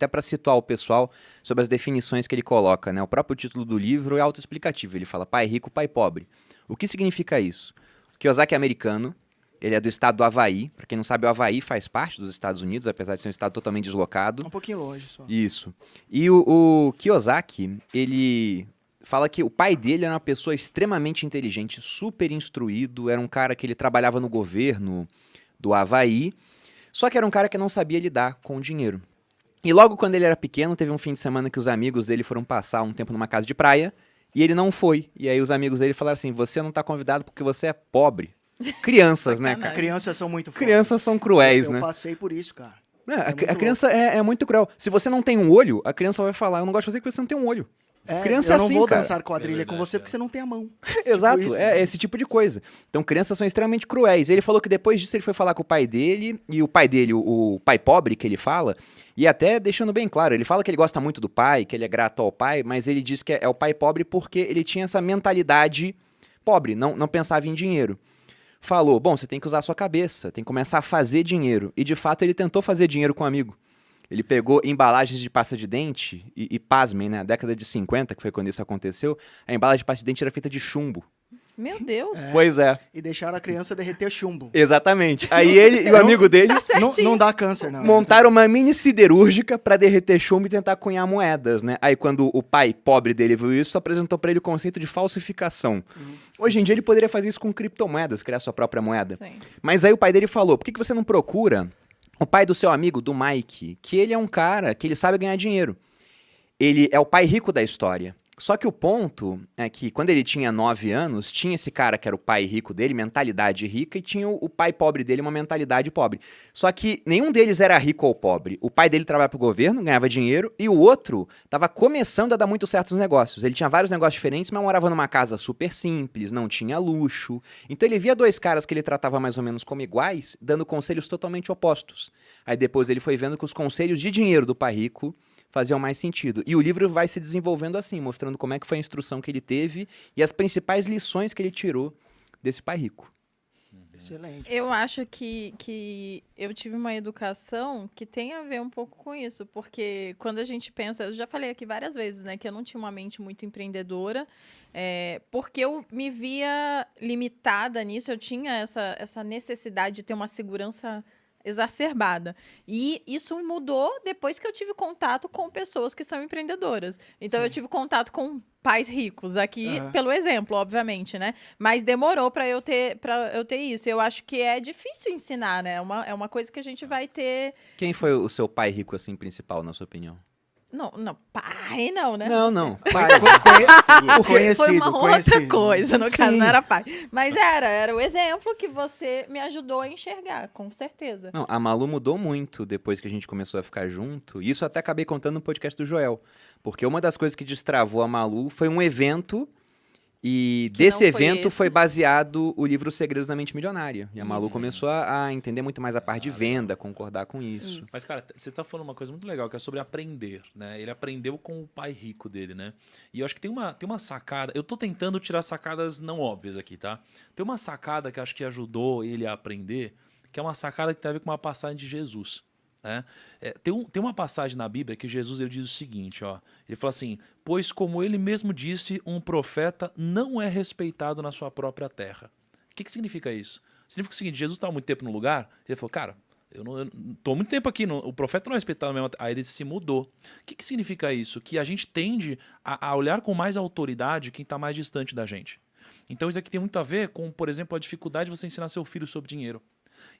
até para situar o pessoal sobre as definições que ele coloca, né? O próprio título do livro é autoexplicativo. Ele fala pai rico, pai pobre. O que significa isso? O Kiyosaki é americano, ele é do estado do Havaí. Para quem não sabe, o Havaí faz parte dos Estados Unidos, apesar de ser um estado totalmente deslocado. Um pouquinho longe só. Isso. E o Kiyosaki, ele fala que o pai dele era uma pessoa extremamente inteligente, super instruído, era um cara que ele trabalhava no governo do Havaí, só que era um cara que não sabia lidar com o dinheiro. E logo quando ele era pequeno, teve um fim de semana que os amigos dele foram passar um tempo numa casa de praia, e ele não foi. E aí os amigos dele falaram assim, você não tá convidado porque você é pobre. Crianças, né, cara? Crianças são muito foda. Crianças são cruéis, eu né? passei por isso, cara. A criança é muito cruel. Se você não tem um olho, a criança vai falar, eu não gosto de você porque você não tem um olho. Criança eu é não assim, vou cara. dançar quadrilha com verdade, você porque você não tem a mão. Exato, isso, é né? esse tipo de coisa. Então, crianças são extremamente cruéis. Ele falou que depois disso ele foi falar com o pai dele, e o pai dele, o pai pobre que ele fala, e até deixando bem claro, ele fala que ele gosta muito do pai, que ele é grato ao pai, mas ele diz que é o pai pobre porque ele tinha essa mentalidade pobre, não pensava em dinheiro. Falou, bom, você tem que usar a sua cabeça, tem que começar a fazer dinheiro. E de fato ele tentou fazer dinheiro com um amigo. Ele pegou embalagens de pasta de dente e pasmem, né? Na década de 50, que foi quando isso aconteceu, a embalagem de pasta de dente era feita de chumbo. Meu Deus. Pois é. E deixaram a criança derreter chumbo. Exatamente. Aí ele e o amigo dele Tá certinho. Não dá câncer, não. montaram uma mini siderúrgica pra derreter chumbo e tentar cunhar moedas, né? Aí quando o pai pobre dele viu isso, apresentou pra ele o conceito de falsificação. Hoje em dia ele poderia fazer isso com criptomoedas, criar sua própria moeda. Sim. Mas aí o pai dele falou, por que você não procura o pai do seu amigo, do Mike, que ele é um cara que ele sabe ganhar dinheiro. Ele é o pai rico da história. Só que o ponto é que quando ele tinha 9 anos, tinha esse cara que era o pai rico dele, mentalidade rica, e tinha o pai pobre dele, uma mentalidade pobre. Só que nenhum deles era rico ou pobre. O pai dele trabalhava pro governo, ganhava dinheiro, e o outro estava começando a dar muito certo nos negócios. Ele tinha vários negócios diferentes, mas morava numa casa super simples, não tinha luxo. Então ele via dois caras que ele tratava mais ou menos como iguais, dando conselhos totalmente opostos. Aí depois ele foi vendo que os conselhos de dinheiro do pai rico faziam mais sentido. E o livro vai se desenvolvendo assim, mostrando como é que foi a instrução que ele teve e as principais lições que ele tirou desse pai rico. Excelente. Eu acho que eu tive uma educação que tem a ver um pouco com isso, porque quando a gente pensa, eu já falei aqui várias vezes, né, que eu não tinha uma mente muito empreendedora, porque eu me via limitada nisso, eu tinha essa necessidade de ter uma segurança exacerbada. E isso mudou depois que eu tive contato com pessoas que são empreendedoras. Então, eu tive contato com pais ricos aqui, pelo exemplo, obviamente, né? Mas demorou para eu ter isso. Eu acho que é difícil ensinar, né? É uma coisa que a gente vai ter... Quem foi o seu pai rico, assim, principal, na sua opinião? Não, pai não, né? Não. Pai, Foi uma outra coisa, no caso, Sim. não era pai. Mas era o exemplo que você me ajudou a enxergar, com certeza. Não, a Malu mudou muito depois que a gente começou a ficar junto. E isso até acabei contando no podcast do Joel. Porque uma das coisas que destravou a Malu foi um evento. E Que desse não foi evento esse. foi baseado o livro Segredos da Mente Milionária. E a Malu Isso. começou a entender muito mais a parte de venda, concordar com isso. Isso. Mas, cara, você tá falando uma coisa muito legal, que é sobre aprender, né? Ele aprendeu com o pai rico dele, né? E eu acho que tem uma sacada... Eu tô tentando tirar sacadas não óbvias aqui, tá? Tem uma sacada que acho que ajudou ele a aprender, que é uma sacada que tem a ver com uma passagem de Jesus, né? Tem uma passagem na Bíblia que Jesus ele diz o seguinte, ó. Ele fala assim, pois como ele mesmo disse, um profeta não é respeitado na sua própria terra. O que significa isso? Significa o seguinte, Jesus estava muito tempo no lugar, ele falou, cara, eu tô há muito tempo aqui, o profeta não é respeitado na mesma terra. Aí ele se mudou. O que significa isso? Que a gente tende a olhar com mais autoridade quem está mais distante da gente. Então isso aqui tem muito a ver com, por exemplo, a dificuldade de você ensinar seu filho sobre dinheiro.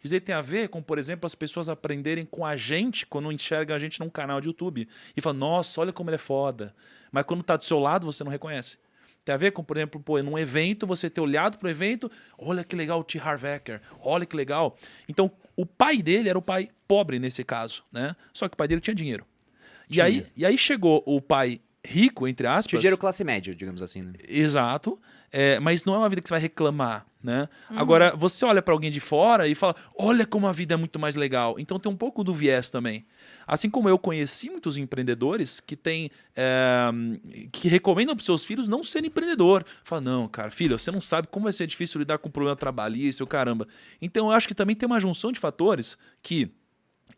Isso aí tem a ver com, por exemplo, as pessoas aprenderem com a gente quando enxergam a gente num canal de YouTube e falam, nossa, olha como ele é foda. Mas quando tá do seu lado, você não reconhece. Tem a ver com, por exemplo, num evento, você ter olhado pro evento, olha que legal o T. Harv Eker, olha que legal. Então, o pai dele era o pai pobre nesse caso, né? Só que o pai dele tinha dinheiro. E aí chegou o pai rico, entre aspas... Tinha dinheiro classe média, digamos assim, né? Exato. Mas não é uma vida que você vai reclamar, né? Agora, você olha pra alguém de fora e fala, olha como a vida é muito mais legal. Então tem um pouco do viés também. Assim como eu conheci muitos empreendedores que que recomendam para seus filhos não serem empreendedor. Fala, não, cara, filho, você não sabe como vai ser difícil lidar com problema trabalhista, o caramba. Então eu acho que também tem uma junção de fatores que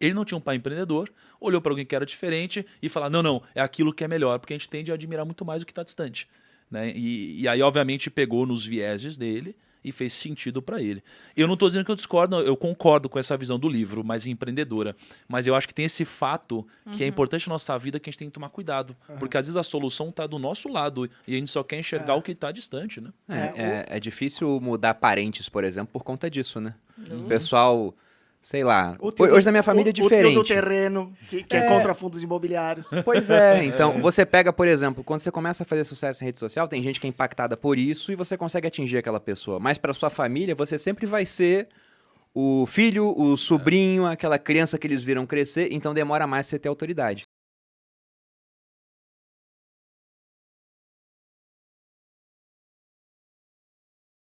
Ele não tinha um pai empreendedor, olhou para alguém que era diferente e falou: não, é aquilo que é melhor, porque a gente tende a admirar muito mais o que está distante. Né? E aí, obviamente, pegou nos vieses dele e fez sentido para ele. Eu não estou dizendo que eu discordo, não, eu concordo com essa visão do livro, mais empreendedora. Mas eu acho que tem esse fato que é importante na nossa vida que a gente tem que tomar cuidado. Porque às vezes a solução está do nosso lado e a gente só quer enxergar o que está distante. Né? É difícil mudar parentes, por exemplo, por conta disso, né? O pessoal, sei lá, hoje na minha família é diferente. O tio do terreno, que é contra fundos imobiliários. Pois é, então você pega, por exemplo, quando você começa a fazer sucesso em rede social, tem gente que é impactada por isso e você consegue atingir aquela pessoa. Mas para sua família, você sempre vai ser o filho, o sobrinho, aquela criança que eles viram crescer, então demora mais você ter autoridade.